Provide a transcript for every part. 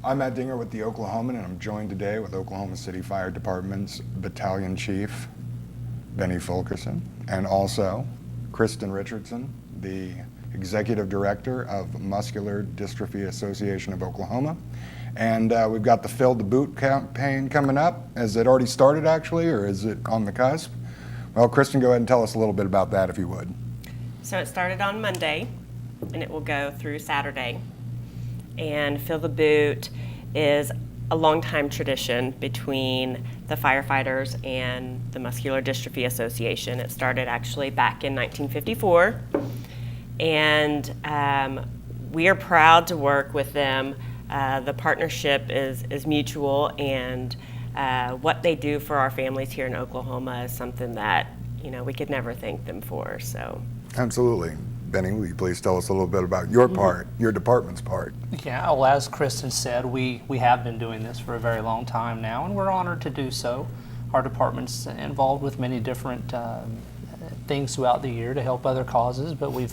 I'm Matt Dinger with the Oklahoman, and I'm joined today with Oklahoma City Fire Department's Battalion Chief, Benny Fulkerson, and also Kristen Richardson, the Executive Director of Muscular Dystrophy Association of Oklahoma. And we've got the Fill the Boot campaign coming up. Has it already started, actually, or is it on the cusp? Well, Kristen, go ahead and tell us a little bit about that, if you would. So it started on Monday, and it will go through Saturday. And Fill the Boot is a long-time tradition between the firefighters and the Muscular Dystrophy Association. It started actually back in 1954, and we are proud to work with them. The partnership is mutual, and what they do for our families here in Oklahoma is something that, you know, we could never thank them for. So Absolutely. Benny, will you please tell us a little bit about your part, your department's part? Yeah, well, as Kristen said, we have been doing this for a very long time now, and we're honored to do so. Our department's involved with many different things throughout the year to help other causes, but we've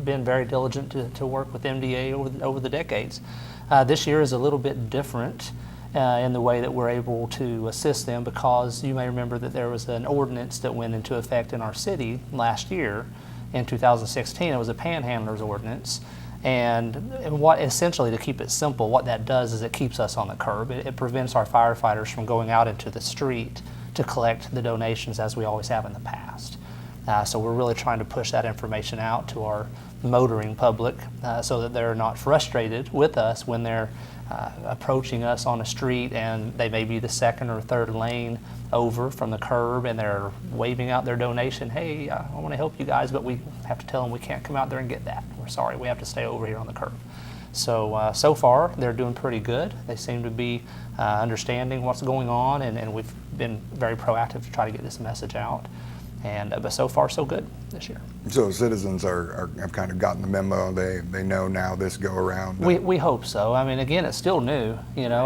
been very diligent to work with MDA over the decades. This year is a little bit different in the way that we're able to assist them, because you may remember that there was an ordinance that went into effect in our city last year. In 2016, it was a panhandlers ordinance, and what essentially, to keep it simple, what that does is it keeps us on the curb. It prevents our firefighters from going out into the street to collect the donations as we always have in the past. So we're really trying to push that information out to our motoring public so that they're not frustrated with us when they're approaching us on a street and they may be the second or third lane over from the curb and they're waving out their donation. Hey, I want to help you guys, but we have to tell them we can't come out there and get that. We're sorry, we have to stay over here on the curb. So, so far, they're doing pretty good. They seem to be understanding what's going on, and we've been very proactive to try to get this message out. And but so far, so good this year. So citizens have kind of gotten the memo. They know now this go around. We hope so. I mean, again, it's still new. You know,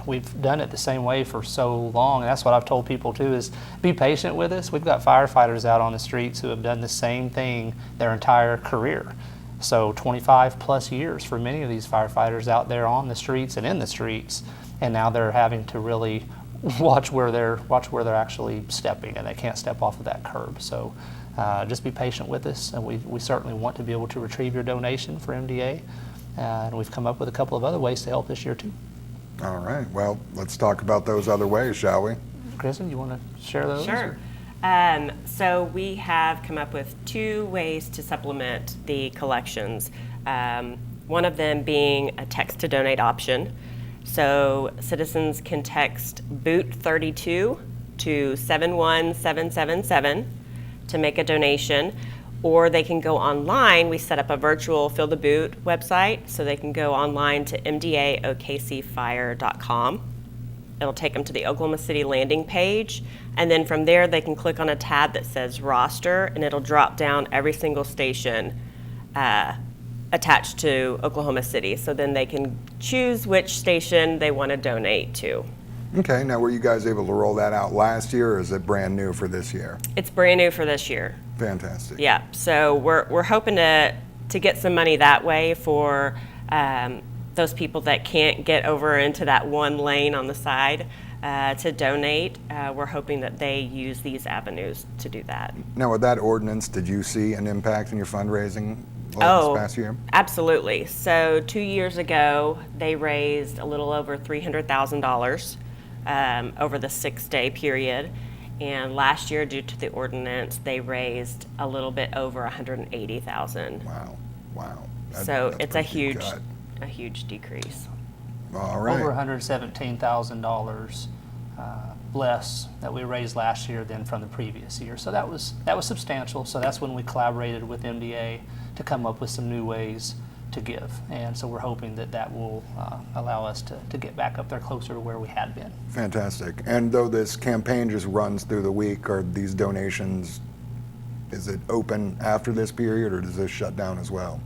we've done it the same way for so long, and that's what I've told people too: is be patient with us. We've got firefighters out on the streets who have done the same thing their entire career. So 25 plus years for many of these firefighters out there on the streets and in the streets, and now they're having to really watch where they're actually stepping, and they can't step off of that curb. So just be patient with us, and we certainly want to be able to retrieve your donation for MDA, and we've come up with a couple of other ways to help this year too. All right, well, let's talk about those other ways, shall we? Kristen, you want to share those? Sure. So we have come up with 2 ways to supplement the collections. One of them being a text to donate option. So citizens can text BOOT32 to 71777 to make a donation, or they can go online. We set up a virtual Fill the Boot website, so they can go online to MDAOKCfire.com. It'll take them to the Oklahoma City landing page, and then from there they can click on a tab that says roster, and it'll drop down every single station attached to Oklahoma City. So then they can choose which station they want to donate to. Okay, now were you guys able to roll that out last year, or is it brand new for this year? It's brand new for this year. Fantastic. Yeah, so we're hoping to get some money that way for those people that can't get over into that one lane on the side to donate. We're hoping that they use these avenues to do that. Now, with that ordinance, did you see an impact in your fundraising this past year? Absolutely. So 2 years ago, they raised a little over $300,000 over the 6-day period. And last year, due to the ordinance, they raised a little bit over $180,000. Wow. So it's a huge decrease. All right. Over $117,000 less that we raised last year than from the previous year. So that was substantial. So that's when we collaborated with MDA to come up with some new ways to give. And so we're hoping that will allow us to get back up there closer to where we had been. Fantastic. And though this campaign just runs through the week, are these donations, is it open after this period, or does this shut down as well?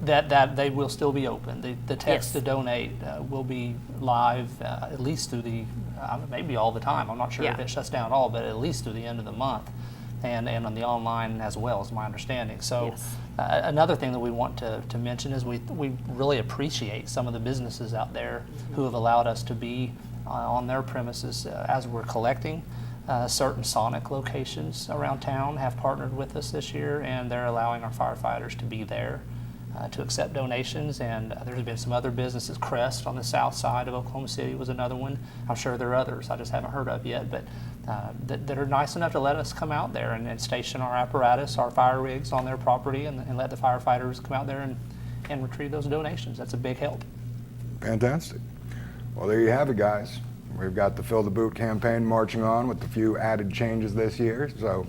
That they will still be open. The text Yes. to donate will be live at least through the, maybe all the time. I'm not sure if Yeah. it shuts down at all, but at least through the end of the month. And on the online as well, is my understanding. So Yes. Another thing that we want to mention is we really appreciate some of the businesses out there who have allowed us to be on their premises as we're collecting. Certain Sonic locations around town have partnered with us this year, and they're allowing our firefighters to be there to accept donations. And there's been some other businesses. Crest on the south side of Oklahoma City was another one. I'm sure there are others I just haven't heard of yet, but that are nice enough to let us come out there and station our apparatus, our fire rigs on their property, and let the firefighters come out there and retrieve those donations. That's a big help. Fantastic. Well, there you have it, guys. We've got the Fill the Boot campaign marching on with a few added changes this year. So,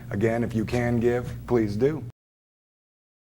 again, if you can give, please do.